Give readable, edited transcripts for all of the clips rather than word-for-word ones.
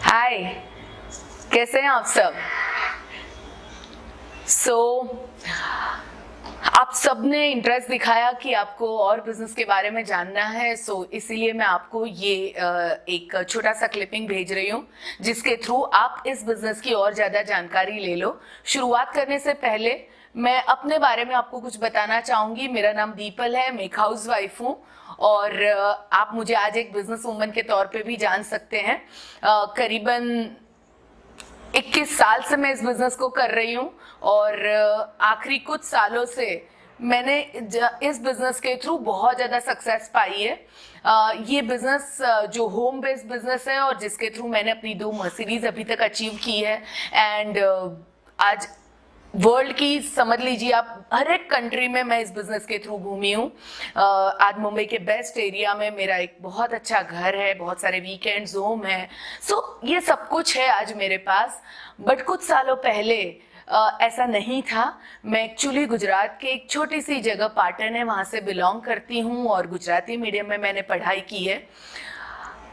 हाय, कैसे हैं आप सब? आप सब ने इंटरेस्ट दिखाया कि आपको और बिजनेस के बारे में जानना है। इसीलिए मैं आपको ये एक छोटा सा क्लिपिंग भेज रही हूँ जिसके थ्रू आप इस बिजनेस की और ज़्यादा जानकारी ले लो। शुरुआत करने से पहले मैं अपने बारे में आपको कुछ बताना चाहूँगी। मेरा नाम दीपल है, मैं एक हाउस वाइफ हूँ और आप मुझे आज एक बिजनेस वूमन के तौर पे भी जान सकते हैं। करीबन 21 साल से मैं इस बिजनेस को कर रही हूँ और आखिरी कुछ सालों से मैंने इस बिजनेस के थ्रू बहुत ज़्यादा सक्सेस पाई है। ये बिजनेस जो होम बेस्ड बिजनेस है और जिसके थ्रू मैंने अपनी 2 मर्सिडीज अभी तक अचीव की है एंड आज वर्ल्ड की समझ लीजिए आप हर एक कंट्री में मैं इस बिजनेस के थ्रू घूमी हूँ। आज मुंबई के बेस्ट एरिया में मेरा एक बहुत अच्छा घर है, बहुत सारे वीकेंड्स होम है। ये सब कुछ है आज मेरे पास। बट कुछ सालों पहले ऐसा नहीं था। मैं एक्चुअली गुजरात के एक छोटी सी जगह पाटन है वहाँ से बिलोंग करती हूँ और गुजराती मीडियम में मैंने पढ़ाई की है।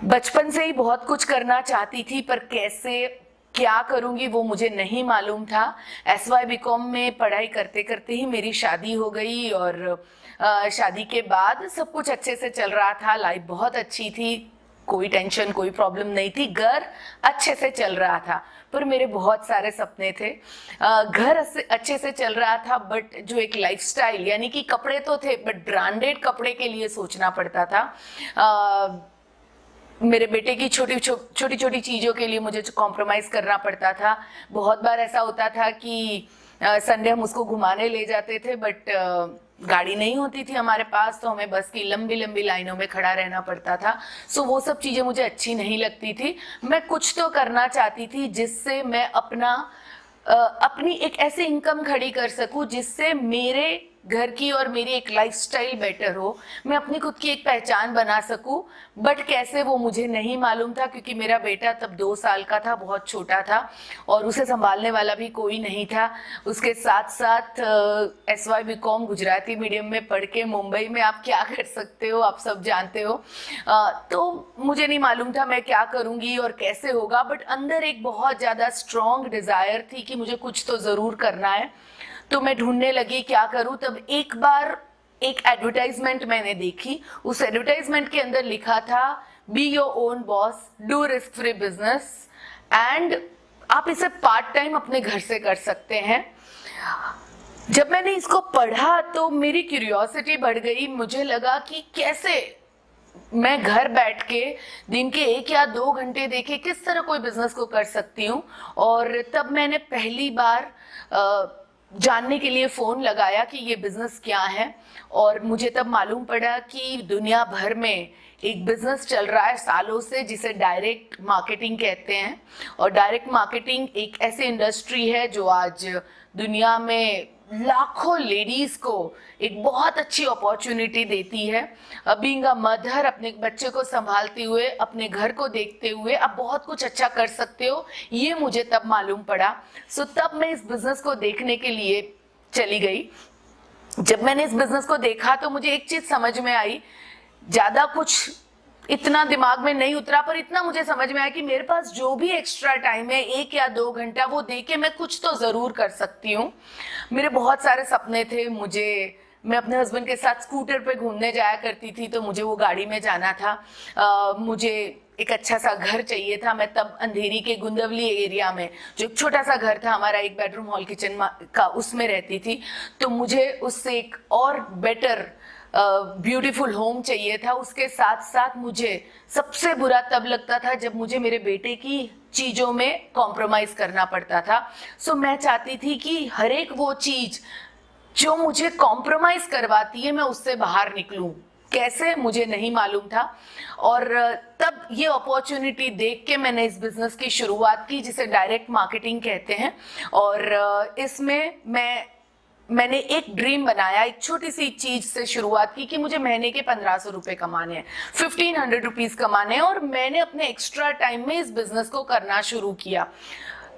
बचपन से ही बहुत कुछ करना चाहती थी पर कैसे क्या करूंगी वो मुझे नहीं मालूम था। SY.BCom में पढ़ाई करते करते ही मेरी शादी हो गई और शादी के बाद सब कुछ अच्छे से चल रहा था, लाइफ बहुत अच्छी थी, कोई टेंशन कोई प्रॉब्लम नहीं थी, घर अच्छे से चल रहा था। पर मेरे बहुत सारे सपने थे। घर अच्छे से चल रहा था बट जो एक लाइफस्टाइल यानी कि कपड़े तो थे बट ब्रांडेड कपड़े के लिए सोचना पड़ता था। मेरे बेटे की छोटी छोटी चीज़ों के लिए मुझे कॉम्प्रोमाइज़ करना पड़ता था। बहुत बार ऐसा होता था कि संडे हम उसको घुमाने ले जाते थे बट गाड़ी नहीं होती थी हमारे पास, तो हमें बस की लंबी लंबी लाइनों में खड़ा रहना पड़ता था। वो सब चीज़ें मुझे अच्छी नहीं लगती थी। मैं कुछ तो करना चाहती थी जिससे मैं अपनी एक ऐसी इनकम खड़ी कर सकूं जिससे मेरे घर की और मेरी एक लाइफस्टाइल बेटर हो, मैं अपनी खुद की एक पहचान बना सकूं। बट कैसे वो मुझे नहीं मालूम था क्योंकि मेरा बेटा तब 2 साल का था, बहुत छोटा था और उसे संभालने वाला भी कोई नहीं था। उसके साथ साथ SY.BCom गुजराती मीडियम में पढ़ के मुंबई में आप क्या कर सकते हो, आप सब जानते हो। तो मुझे नहीं मालूम था मैं क्या करूँगी और कैसे होगा, बट अंदर एक बहुत ज़्यादा स्ट्रॉन्ग डिज़ायर थी कि मुझे कुछ तो ज़रूर करना है। तो मैं ढूंढने लगी क्या करूं। तब एक बार एक एडवर्टाइजमेंट मैंने देखी। उस एडवर्टाइजमेंट के अंदर लिखा था be your own boss, do risk free business and आप इसे पार्ट टाइम अपने घर से कर सकते हैं। जब मैंने इसको पढ़ा तो मेरी क्यूरियोसिटी बढ़ गई। मुझे लगा कि कैसे मैं घर बैठ के दिन के 1 या 2 घंटे देखे किस तरह कोई बिजनेस को कर सकती हूँ। और तब मैंने पहली बार जानने के लिए फ़ोन लगाया कि ये बिज़नेस क्या है और मुझे तब मालूम पड़ा कि दुनिया भर में एक बिज़नेस चल रहा है सालों से जिसे डायरेक्ट मार्केटिंग कहते हैं। और डायरेक्ट मार्केटिंग एक ऐसी इंडस्ट्री है जो आज दुनिया में लाखों लेडीज़ को एक बहुत अच्छी अपॉर्चुनिटी देती है। बीइंग अ मदर, अपने बच्चे को संभालते हुए, अपने घर को देखते हुए आप बहुत कुछ अच्छा कर सकते हो, ये मुझे तब मालूम पड़ा। तब मैं इस बिजनेस को देखने के लिए चली गई। जब मैंने इस बिजनेस को देखा तो मुझे एक चीज समझ में आई, ज्यादा कुछ इतना दिमाग में नहीं उतरा पर इतना मुझे समझ में आया कि मेरे पास जो भी एक्स्ट्रा टाइम है 1 या 2 घंटा वो दे के मैं कुछ तो जरूर कर सकती हूँ। मेरे बहुत सारे सपने थे। मैं अपने हस्बैंड के साथ स्कूटर पे घूमने जाया करती थी तो मुझे वो गाड़ी में जाना था। मुझे एक अच्छा सा घर चाहिए था। मैं तब अंधेरी के गुंदवली एरिया में, जो एक छोटा सा घर था हमारा, 1 बेडरूम हॉल किचन का, उसमें रहती थी। तो मुझे उससे एक और बेटर ब्यूटीफुल होम चाहिए था। उसके साथ साथ मुझे सबसे बुरा तब लगता था जब मुझे मेरे बेटे की चीज़ों में कॉम्प्रोमाइज करना पड़ता था। मैं चाहती थी कि हर एक वो चीज़ जो मुझे कॉम्प्रोमाइज करवाती है मैं उससे बाहर निकलूं। कैसे मुझे नहीं मालूम था। और तब ये अपॉर्चुनिटी देख के मैंने इस बिजनेस की शुरुआत की जिसे डायरेक्ट मार्केटिंग कहते हैं। और इसमें मैंने एक ड्रीम बनाया, एक छोटी सी चीज से शुरुआत की कि मुझे महीने के 1500 रुपए कमाने हैं, 1500 रुपीज कमाने हैं। और मैंने अपने एक्स्ट्रा टाइम में इस बिजनेस को करना शुरू किया।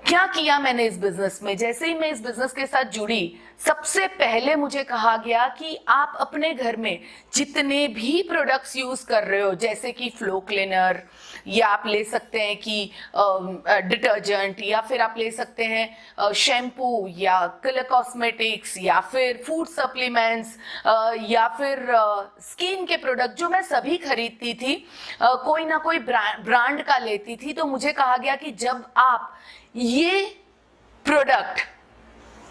क्या किया मैंने इस बिजनेस में? जैसे ही मैं इस बिजनेस के साथ जुड़ी सबसे पहले मुझे कहा गया कि आप अपने घर में जितने भी प्रोडक्ट्स यूज कर रहे हो, जैसे कि फ्लो क्लीनर, या आप ले सकते हैं कि डिटर्जेंट, या फिर आप ले सकते हैं शैम्पू या कलर कॉस्मेटिक्स, या फिर फूड सप्लीमेंट्स, या फिर स्किन के प्रोडक्ट, जो मैं सभी खरीदती थी, कोई ना कोई ब्रांड का लेती थी। तो मुझे कहा गया कि जब आप ये प्रोडक्ट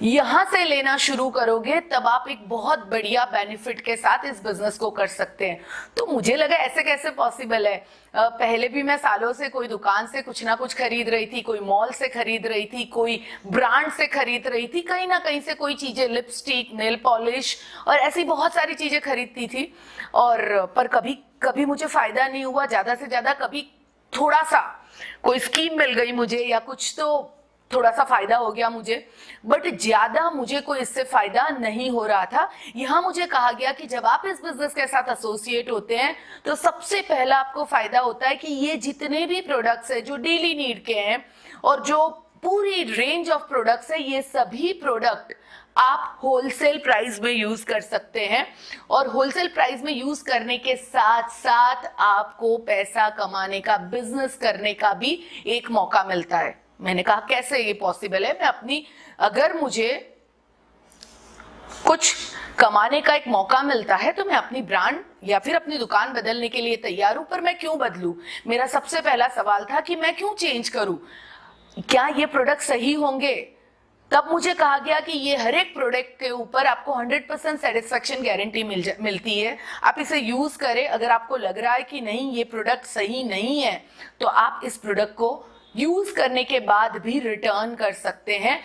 यहां से लेना शुरू करोगे तब आप एक बहुत बढ़िया बेनिफिट के साथ इस बिजनेस को कर सकते हैं। तो मुझे लगा ऐसे कैसे पॉसिबल है। पहले भी मैं सालों से कोई दुकान से कुछ ना कुछ खरीद रही थी, कोई मॉल से खरीद रही थी, कोई ब्रांड से खरीद रही थी, कहीं ना कहीं से कोई चीजें, लिपस्टिक, नेल पॉलिश और ऐसी बहुत सारी चीजें खरीदती थी। और पर कभी कभी मुझे फायदा नहीं हुआ। ज्यादा से ज्यादा कभी थोड़ा सा कोई स्कीम मिल गई मुझे, या कुछ तो थोड़ा सा फायदा हो गया मुझे, बट ज्यादा मुझे कोई इससे फायदा नहीं हो रहा था। यहां मुझे कहा गया कि जब आप इस बिजनेस के साथ एसोसिएट होते हैं तो सबसे पहला आपको फायदा होता है कि ये जितने भी प्रोडक्ट्स है जो डेली नीड के हैं और जो पूरी रेंज ऑफ प्रोडक्ट्स है, ये सभी प्रोडक्ट आप होलसेल प्राइस में यूज कर सकते हैं। और होलसेल प्राइस में यूज करने के साथ साथ आपको पैसा कमाने का, बिजनेस करने का भी एक मौका मिलता है। मैंने कहा कैसे ये पॉसिबल है, मैं अपनी, अगर मुझे कुछ कमाने का एक मौका मिलता है तो मैं अपनी ब्रांड या फिर अपनी दुकान बदलने के लिए तैयार हूं, पर मैं क्यों बदलूं। मेरा सबसे पहला सवाल था कि मैं क्यों चेंज करूं, क्या ये प्रोडक्ट सही होंगे। तब मुझे कहा गया कि ये हर एक प्रोडक्ट के ऊपर आपको 100% सेटिस्फेक्शन गारंटी मिलती है। आप इसे यूज करें, अगर आपको लग रहा है कि नहीं ये प्रोडक्ट सही नहीं है तो आप इस प्रोडक्ट को यूज करने के बाद भी रिटर्न कर सकते हैं।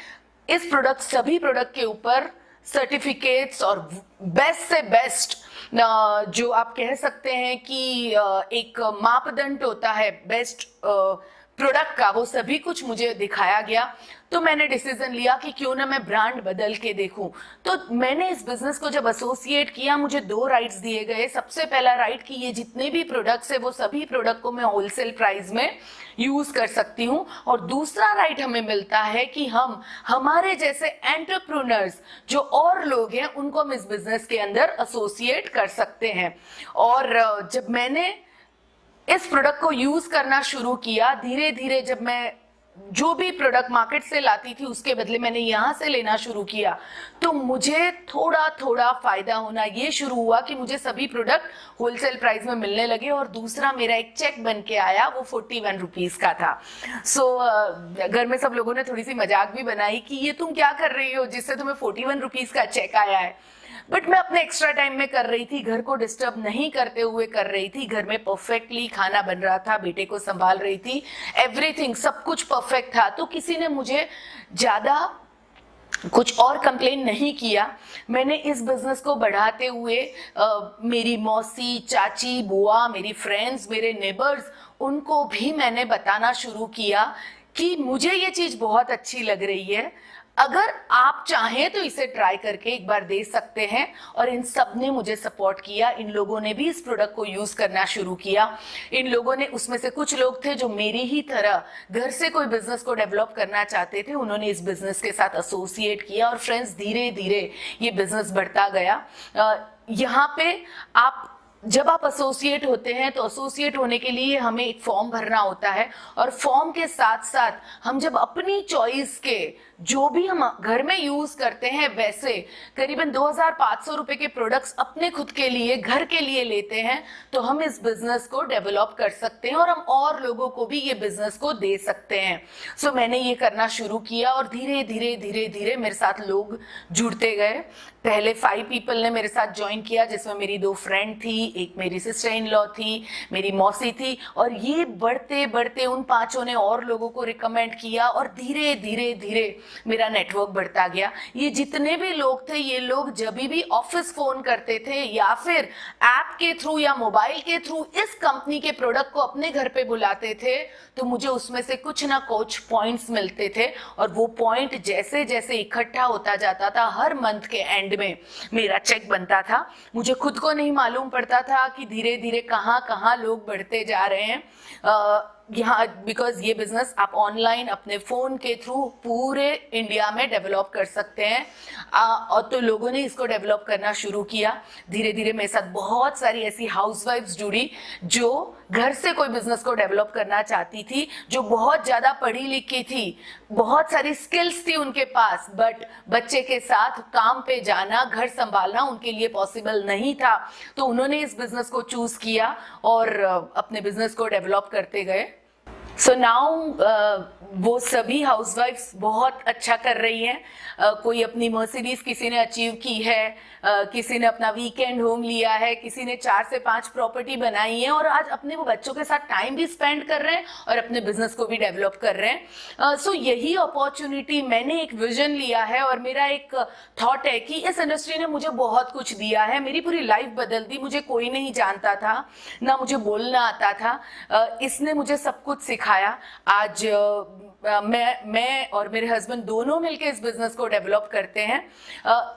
इस प्रोडक्ट, सभी प्रोडक्ट के ऊपर सर्टिफिकेट्स और बेस्ट से बेस्ट, जो आप कह सकते हैं कि एक मापदंड होता है बेस्ट प्रोडक्ट का, वो सभी कुछ मुझे दिखाया गया। तो मैंने डिसीजन लिया कि क्यों ना मैं ब्रांड बदल के देखूं। तो मैंने इस बिजनेस को जब एसोसिएट किया, मुझे 2 राइट्स दिए गए। सबसे पहला राइट कि ये जितने भी प्रोडक्ट्स है वो सभी प्रोडक्ट को मैं होलसेल प्राइस में यूज कर सकती हूँ, और दूसरा राइट हमें मिलता है कि हम, हमारे जैसे एंटरप्रेन्योर्स जो और लोग हैं, उनको हम इस बिजनेस के अंदर एसोसिएट कर सकते हैं। और जब मैंने इस प्रोडक्ट को यूज करना शुरू किया, धीरे धीरे जब मैं जो भी प्रोडक्ट मार्केट से लाती थी उसके बदले मैंने यहाँ से लेना शुरू किया, तो मुझे थोड़ा थोड़ा फायदा होना ये शुरू हुआ कि मुझे सभी प्रोडक्ट होलसेल प्राइस में मिलने लगे। और दूसरा मेरा एक चेक बन के आया, वो 41 रुपीज का था। घर में सब लोगों ने थोड़ी सी मजाक भी बनाई कि ये तुम क्या कर रही हो जिससे तुम्हें 41 रुपीज का चेक आया है। बट मैं अपने एक्स्ट्रा टाइम में कर रही थी, घर को डिस्टर्ब नहीं करते हुए कर रही थी। घर में परफेक्टली खाना बन रहा था, बेटे को संभाल रही थी, एवरीथिंग, सब कुछ परफेक्ट था। तो किसी ने मुझे ज्यादा कुछ और कंप्लेन नहीं किया। मैंने इस बिजनेस को बढ़ाते हुए मेरी मौसी, चाची, बुआ, मेरी फ्रेंड्स, मेरे नेबर्स, उनको भी मैंने बताना शुरू किया कि मुझे ये चीज बहुत अच्छी लग रही है, अगर आप चाहें तो इसे ट्राई करके एक बार दे सकते हैं। और इन सब ने मुझे सपोर्ट किया। इन लोगों ने भी इस प्रोडक्ट को यूज करना शुरू किया। इन लोगों ने, उसमें से कुछ लोग थे जो मेरी ही तरह घर से कोई बिजनेस को डेवलप करना चाहते थे, उन्होंने इस बिजनेस के साथ एसोसिएट किया। और फ्रेंड्स, धीरे धीरे ये बिजनेस बढ़ता गया। यहाँ पे आप, जब आप एसोसिएट होते हैं तो एसोसिएट होने के लिए हमें एक फॉर्म भरना होता है, और फॉर्म के साथ साथ हम जब अपनी चॉइस के जो भी हम घर में यूज करते हैं, वैसे करीबन 2500 रुपए के प्रोडक्ट्स अपने खुद के लिए, घर के लिए लेते हैं, तो हम इस बिजनेस को डेवलप कर सकते हैं और हम और लोगों को भी ये बिजनेस को दे सकते हैं। सो मैंने ये करना शुरू किया और धीरे धीरे धीरे धीरे मेरे साथ लोग जुड़ते गए। पहले 5 पीपल ने मेरे साथ ज्वाइन किया, जिसमें मेरी 2 फ्रेंड थी, एक मेरी सिस्टर इन लॉ थी, मेरी मौसी थी, और ये बढ़ते बढ़ते उन 5 ने और लोगों को रिकमेंड किया और धीरे धीरे धीरे मेरा नेटवर्क बढ़ता गया। ये जितने भी लोग थे, ये लोग जब भी ऑफिस फोन करते थे या फिर ऐप के थ्रू या मोबाइल के थ्रू इस कंपनी के प्रोडक्ट को अपने घर पे बुलाते थे, तो मुझे उसमें से कुछ ना कुछ पॉइंट्स मिलते थे, और वो पॉइंट जैसे जैसे इकट्ठा होता जाता था, हर मंथ के एंड में मेरा चेक बनता था। मुझे खुद को नहीं मालूम पड़ता था कि धीरे धीरे कहाँ कहाँ लोग बढ़ते जा रहे हैं। यहाँ बिकॉज ये बिजनेस आप ऑनलाइन अपने फ़ोन के थ्रू पूरे इंडिया में डेवलप कर सकते हैं। और तो लोगों ने इसको डेवलप करना शुरू किया। धीरे धीरे मेरे साथ बहुत सारी ऐसी हाउसवाइफ्स जुड़ी जो घर से कोई बिजनेस को डेवलप करना चाहती थी, जो बहुत ज़्यादा पढ़ी लिखी थी, बहुत सारी स्किल्स थी उनके पास, बट बच्चे के साथ काम पे जाना, घर संभालना उनके लिए पॉसिबल नहीं था। तो उन्होंने इस बिजनेस को चूज किया और अपने बिजनेस को डेवलप करते गए। सो नाउ वो सभी हाउसवाइफ्स बहुत अच्छा कर रही हैं। कोई अपनी मर्सिडीज किसी ने अचीव की है, किसी ने अपना वीकेंड होम लिया है, किसी ने 4 से 5 प्रॉपर्टी बनाई है और आज अपने वो बच्चों के साथ टाइम भी स्पेंड कर रहे हैं और अपने बिजनेस को भी डेवलप कर रहे हैं। सो यही अपॉर्चुनिटी, मैंने एक विजन लिया है और मेरा एक थॉट है कि इस इंडस्ट्री ने मुझे बहुत कुछ दिया है, मेरी पूरी लाइफ बदल दी। मुझे कोई नहीं जानता था, ना मुझे बोलना आता था, इसने मुझे सब कुछ सिखाया। आज मैं और मेरे हस्बैंड दोनों मिलकर इस बिजनेस को डेवलप करते हैं।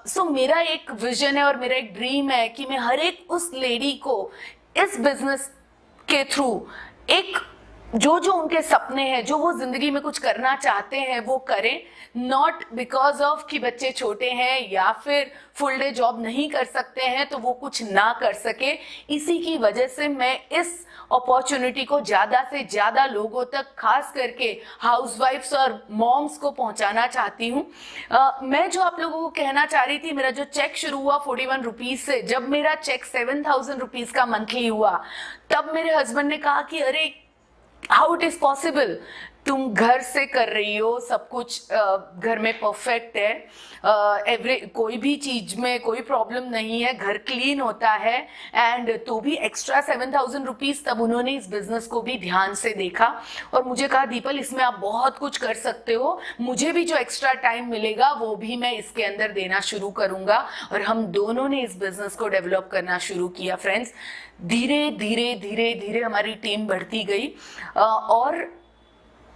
सो मेरा एक विजन है और मेरा एक ड्रीम है कि मैं हर एक उस लेडी को इस बिजनेस के थ्रू एक जो जो उनके सपने हैं, जो वो जिंदगी में कुछ करना चाहते हैं, वो करें। नॉट बिकॉज ऑफ कि बच्चे छोटे हैं या फिर फुल डे जॉब नहीं कर सकते हैं तो वो कुछ ना कर सके। इसी की वजह से मैं इस अपॉर्चुनिटी को ज्यादा से ज्यादा लोगों तक, खास करके हाउसवाइफ्स और मॉम्स को पहुंचाना चाहती हूँ। मैं जो आप लोगों को कहना चाह रही थी, मेरा जो चेक शुरू हुआ 41 रुपीज से, जब मेरा चेक 7000 रुपीज का मंथली हुआ, तब मेरे हस्बैंड ने कहा कि अरे हाउ इट इज पॉसिबल, तुम घर से कर रही हो, सब कुछ घर में परफेक्ट है, कोई भी चीज में कोई प्रॉब्लम नहीं है, घर क्लीन होता है, एंड तो भी एक्स्ट्रा 7000 रुपीज। तब उन्होंने इस बिजनेस को भी ध्यान से देखा और मुझे कहा दीपल इसमें आप बहुत कुछ कर सकते हो, मुझे भी जो एक्स्ट्रा टाइम मिलेगा वो भी मैं इसके अंदर देना शुरू करूंगा। और हम दोनों ने इस बिजनेस को डेवलप करना शुरू किया। फ्रेंड्स, धीरे धीरे धीरे धीरे हमारी टीम बढ़ती गई और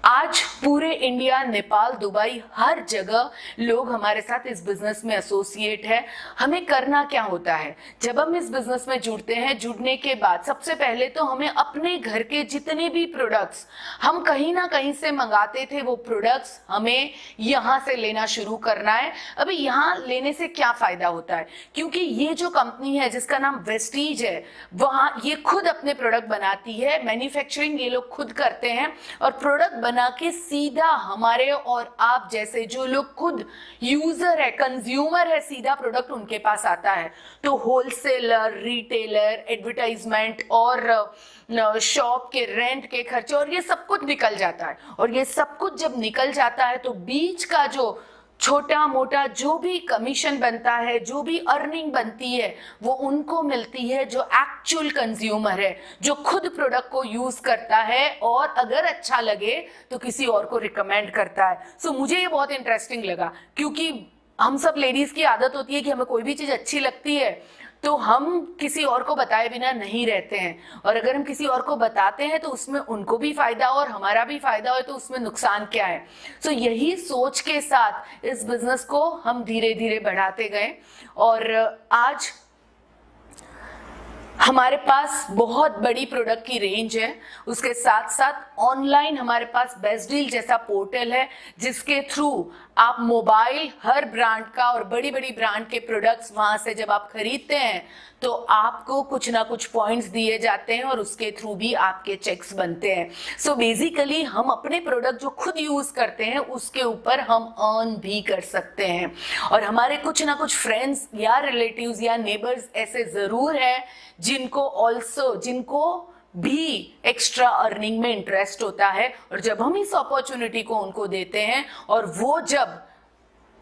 आज पूरे इंडिया, नेपाल, दुबई, हर जगह लोग हमारे साथ इस बिजनेस में एसोसिएट है। हमें करना क्या होता है जब हम इस बिजनेस में जुड़ते हैं? जुड़ने के बाद सबसे पहले तो हमें अपने घर के जितने भी प्रोडक्ट्स हम कहीं ना कहीं से मंगाते थे, वो प्रोडक्ट्स हमें यहाँ से लेना शुरू करना है। अभी यहाँ लेने से क्या फायदा होता है? क्योंकि ये जो कंपनी है जिसका नाम वेस्टीज है, वहाँ ये खुद अपने प्रोडक्ट बनाती है, मैन्युफैक्चरिंग ये लोग खुद करते हैं और प्रोडक्ट बना के सीधा हमारे और आप जैसे जो लोग खुद यूजर है, कंज्यूमर है, सीधा प्रोडक्ट उनके पास आता है। तो होलसेलर, रिटेलर, एडवर्टाइजमेंट और शॉप के रेंट के खर्चे और ये सब कुछ निकल जाता है। और ये सब कुछ जब निकल जाता है तो बीच का जो छोटा मोटा जो भी कमीशन बनता है, जो भी अर्निंग बनती है, वो उनको मिलती है जो एक्चुअल कंज्यूमर है, जो खुद प्रोडक्ट को यूज करता है और अगर अच्छा लगे तो किसी और को रिकमेंड करता है। सो मुझे ये बहुत इंटरेस्टिंग लगा, क्योंकि हम सब लेडीज की आदत होती है कि हमें कोई भी चीज अच्छी लगती है तो हम किसी और को बताए बिना नहीं रहते हैं, और अगर हम किसी और को बताते हैं तो उसमें उनको भी फायदा और हमारा भी फायदा हो, तो उसमें नुकसान क्या है? सो यही सोच के साथ इस बिजनेस को हम धीरे धीरे बढ़ाते गए और आज हमारे पास बहुत बड़ी प्रोडक्ट की रेंज है। उसके साथ साथ ऑनलाइन हमारे पास बेस्ट डील जैसा पोर्टल है जिसके थ्रू आप मोबाइल हर ब्रांड का और बड़ी बड़ी ब्रांड के प्रोडक्ट्स वहां से जब आप खरीदते हैं तो आपको कुछ ना कुछ पॉइंट्स दिए जाते हैं और उसके थ्रू भी आपके चेक्स बनते हैं। सो बेसिकली हम अपने प्रोडक्ट जो खुद यूज करते हैं उसके ऊपर हम अर्न भी कर सकते हैं। और हमारे कुछ ना कुछ फ्रेंड्स या रिलेटिव्स या नेबर्स ऐसे जरूर है जिनको भी एक्स्ट्रा अर्निंग में इंटरेस्ट होता है, और जब हम इस अपॉर्चुनिटी को उनको देते हैं और वो जब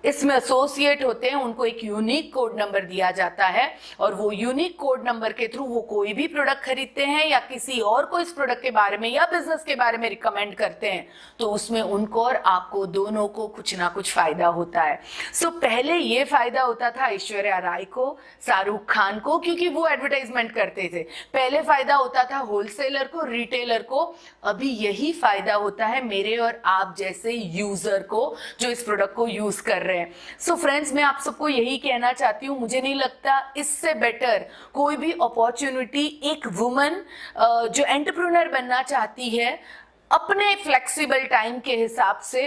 इसमें एसोसिएट होते हैं, उनको एक यूनिक कोड नंबर दिया जाता है और वो यूनिक कोड नंबर के थ्रू वो कोई भी प्रोडक्ट खरीदते हैं या किसी और को इस प्रोडक्ट के बारे में या बिजनेस के बारे में रिकमेंड करते हैं तो उसमें उनको और आपको दोनों को कुछ ना कुछ फायदा होता है। सो पहले ये फायदा होता था ऐश्वर्या राय को, शाहरुख खान को, क्योंकि वो एडवर्टाइजमेंट करते थे। पहले फायदा होता था होलसेलर को, रिटेलर को। अभी यही फायदा होता है मेरे और आप जैसे यूजर को जो इस प्रोडक्ट को यूज कर रहे हैं। सो फ्रेंड्स, मैं आप सबको यही कहना चाहती हूँ, मुझे नहीं लगता इससे बेटर कोई भी अपॉर्चुनिटी एक वुमन जो एंटरप्रेन्योर बनना चाहती है अपने फ्लेक्सिबल टाइम के हिसाब से,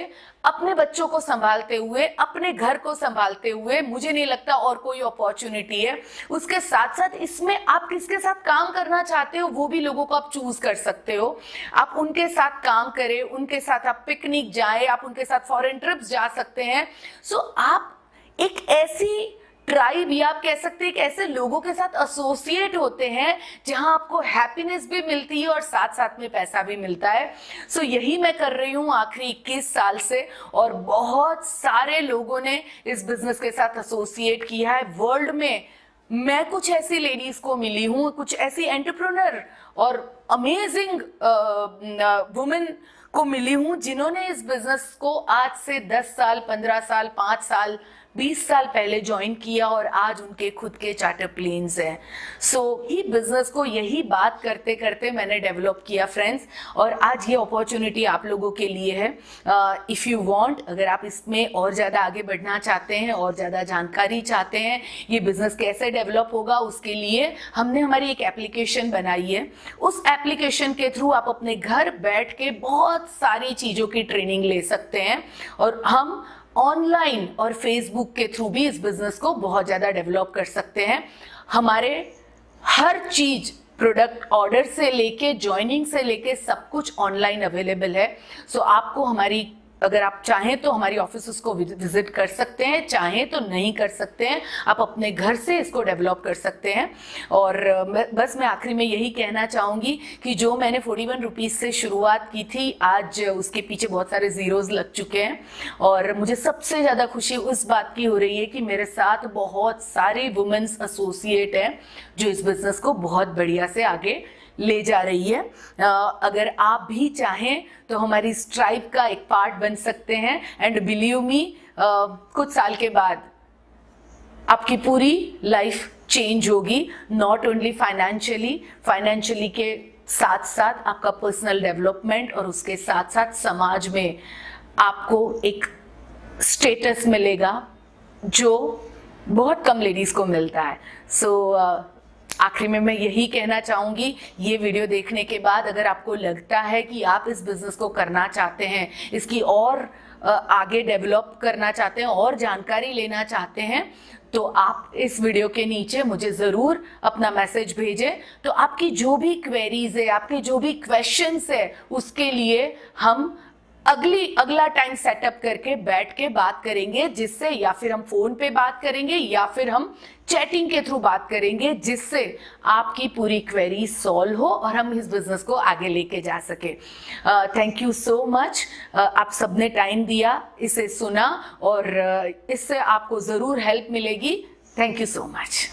अपने बच्चों को संभालते हुए, अपने घर को संभालते हुए, मुझे नहीं लगता और कोई अपॉर्चुनिटी है। उसके साथ साथ इसमें आप किसके साथ काम करना चाहते हो वो भी लोगों को आप चूज कर सकते हो। आप उनके साथ काम करें, उनके साथ आप पिकनिक जाए, आप उनके साथ फॉरेन ट्रिप्स जा सकते हैं। सो आप एक ऐसी ट्राइब या आप कह सकते हैं कि ऐसे लोगों के साथ एसोसिएट होते हैं जहां आपको हैप्पीनेस भी मिलती है और साथ साथ में पैसा भी मिलता है। सो यही मैं कर रही हूं आखिरी 21 साल से, और बहुत सारे लोगों ने इस बिजनेस के साथ एसोसिएट किया है वर्ल्ड में। मैं कुछ ऐसी लेडीज को मिली हूं, कुछ ऐसी एंटरप्रेन्योर और अमेजिंग वुमेन को मिली हूं जिन्होंने इस बिजनेस को आज से 10 साल, 15 साल, 5 साल, 20 साल पहले ज्वाइन किया और आज उनके खुद के चार्टर प्लेन्स हैं। सो ही बिजनेस को यही बात करते करते मैंने डेवलप किया फ्रेंड्स, और आज ये अपॉर्चुनिटी आप लोगों के लिए है। इफ़ यू वांट, अगर आप इसमें और ज़्यादा आगे बढ़ना चाहते हैं और ज़्यादा जानकारी चाहते हैं ये बिजनेस कैसे डेवलप होगा, उसके लिए हमने हमारी एक एप्लीकेशन बनाई है। उस एप्लीकेशन के थ्रू आप अपने घर बैठ के बहुत सारी चीज़ों की ट्रेनिंग ले सकते हैं, और हम ऑनलाइन और फेसबुक के थ्रू भी इस बिजनेस को बहुत ज़्यादा डेवलप कर सकते हैं। हमारे हर चीज़, प्रोडक्ट ऑर्डर से लेके ज्वाइनिंग से लेके सब कुछ ऑनलाइन अवेलेबल है। सो आपको हमारी, अगर आप चाहें तो हमारी ऑफिस को विजिट कर सकते हैं, चाहें तो नहीं कर सकते हैं, आप अपने घर से इसको डेवलप कर सकते हैं। और बस मैं आखिरी में यही कहना चाहूँगी कि जो मैंने 41 रुपीज़ से शुरुआत की थी, आज उसके पीछे बहुत सारे ज़ीरोज़ लग चुके हैं, और मुझे सबसे ज़्यादा खुशी उस बात की हो रही है कि मेरे साथ बहुत सारी वुमेन्स एसोसिएट हैं जो इस बिज़नेस को बहुत बढ़िया से आगे ले जा रही है। अगर आप भी चाहें तो हमारी स्ट्राइब का एक पार्ट बन सकते हैं, एंड बिलीव मी, कुछ साल के बाद आपकी पूरी लाइफ चेंज होगी। नॉट ओनली फाइनेंशियली के साथ साथ आपका पर्सनल डेवलपमेंट, और उसके साथ साथ समाज में आपको एक स्टेटस मिलेगा जो बहुत कम लेडीज को मिलता है। सो आखिरी में मैं यही कहना चाहूँगी, ये वीडियो देखने के बाद अगर आपको लगता है कि आप इस बिज़नेस को करना चाहते हैं, इसकी और आगे डेवलप करना चाहते हैं और जानकारी लेना चाहते हैं, तो आप इस वीडियो के नीचे मुझे ज़रूर अपना मैसेज भेजें। तो आपकी जो भी क्वेरीज है, आपके जो भी क्वेश्चंस है, उसके लिए हम अगला टाइम सेटअप करके बैठ के बात करेंगे, जिससे या फिर हम फोन पे बात करेंगे या फिर हम चैटिंग के थ्रू बात करेंगे, जिससे आपकी पूरी क्वेरी सॉल्व हो और हम इस बिजनेस को आगे लेके जा सके। Thank you so much. आप सबने टाइम दिया, इसे सुना, और इससे आपको ज़रूर हेल्प मिलेगी। Thank you so much.